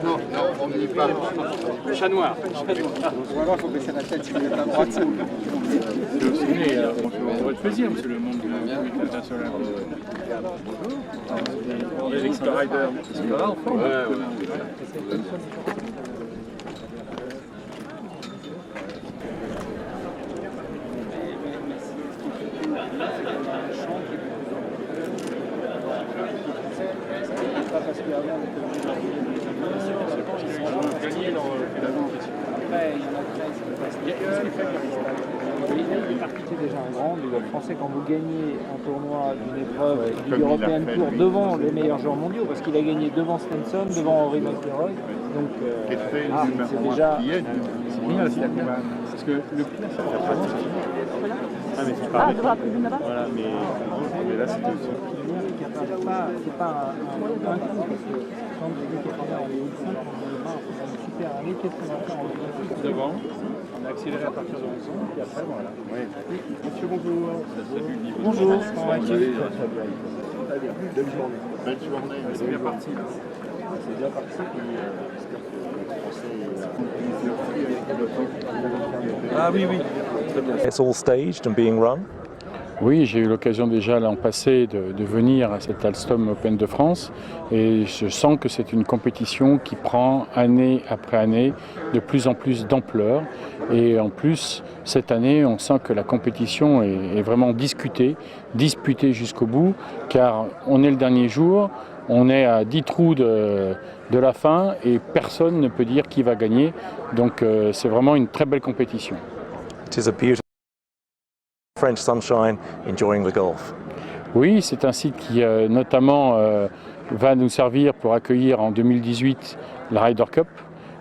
Non, on n'y est pas. Chat noir. Vraiment, il faut baisser la tête si vous êtes à droite. On va le plaisir, monsieur le monde de la internationale. Bonjour. Alexandre Ryder. Ça va en forme? Ouais. C'est déjà un grand du golf français quand vous gagnez un tournoi d'une épreuve du European Tour devant les meilleurs joueurs mondiaux, parce qu'il a gagné devant Stenson, devant Rory McIlroy, donc c'est déjà C'est bien la finale, parce que le prix c'est devant la tribune là-bas. Voilà, mais là c'était aussi. c'est pas un coup, parce que quand vous dites qu'il y a les hauts 5, on a une super année, qu'est-ce qu'on va faire en haut Devant, on a accéléré à partir de 11 ans, puis après voilà. Oui. Monsieur, bonjour. Bonjour, comment vas-tu? Belle journée. C'est bien parti là. C'est bien parti. Ah oui. Très bien. It's all staged and being run. Oui, j'ai eu l'occasion déjà l'an passé de venir à cet Alstom Open de France et je sens que c'est une compétition qui prend année après année de plus en plus d'ampleur et en plus cette année on sent que la compétition est vraiment disputée jusqu'au bout car on est le dernier jour, on est à 10 trous de la fin et personne ne peut dire qui va gagner, donc c'est vraiment une très belle compétition. It is a beautiful French sunshine, enjoying the golf. Oui, c'est un site qui notamment va nous servir pour accueillir en 2018 la Ryder Cup,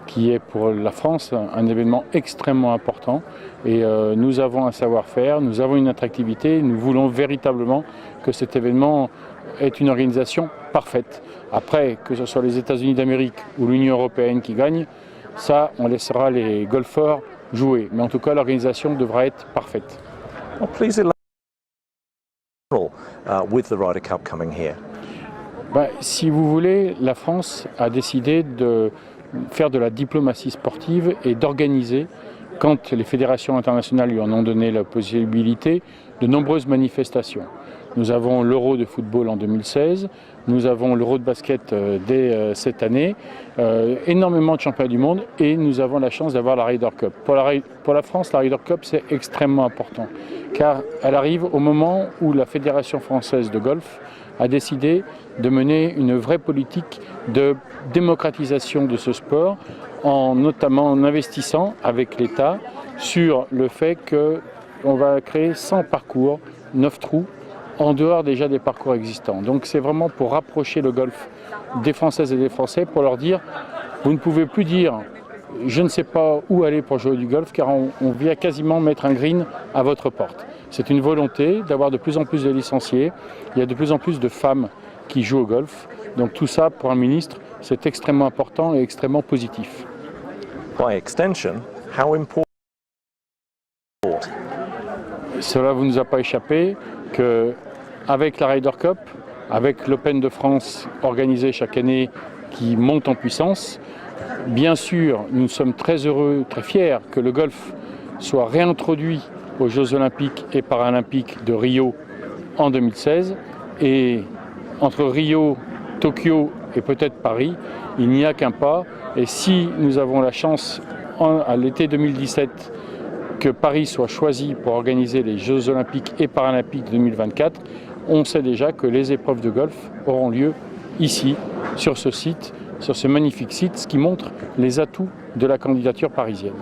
qui est pour la France un événement extrêmement important. Et nous avons un savoir-faire, nous avons une attractivité, nous voulons véritablement que cet événement ait une organisation parfaite. Après, que ce soit les États-Unis d'Amérique ou l'Union européenne qui gagne, ça, on laissera les golfeurs jouer. Mais en tout cas, l'organisation devra être parfaite. Well, please elaborate with the Ryder Cup coming here. Si vous voulez, la France a décidé de faire de la diplomatie sportive et d'organiser, quand les fédérations internationales lui en ont donné la possibilité, de nombreuses manifestations. Nous avons l'Euro de football en 2016, nous avons l'Euro de basket dès cette année, énormément de championnats du monde et nous avons la chance d'avoir la Ryder Cup. Pour la France, la Ryder Cup c'est extrêmement important car elle arrive au moment où la Fédération française de golf a décidé de mener une vraie politique de démocratisation de ce sport, notamment en investissant avec l'État sur le fait qu'on va créer 100 parcours, 9 trous, en dehors déjà des parcours existants. Donc c'est vraiment pour rapprocher le golf des Françaises et des Français, pour leur dire, vous ne pouvez plus dire je ne sais pas où aller pour jouer du golf, car on vient quasiment mettre un green à votre porte. C'est une volonté d'avoir de plus en plus de licenciés, il y a de plus en plus de femmes qui jouent au golf, donc tout ça pour un ministre c'est extrêmement important et extrêmement positif. By extension, how important? Cela ne vous a pas échappé qu'avec la Ryder Cup, avec l'Open de France organisé chaque année qui monte en puissance, bien sûr, nous sommes très heureux, très fiers que le golf soit réintroduit aux Jeux Olympiques et Paralympiques de Rio en 2016. Et entre Rio, Tokyo et peut-être Paris, il n'y a qu'un pas. Et si nous avons la chance, à l'été 2017, que Paris soit choisi pour organiser les Jeux Olympiques et Paralympiques 2024, on sait déjà que les épreuves de golf auront lieu ici, sur ce site, sur ce magnifique site, ce qui montre les atouts de la candidature parisienne.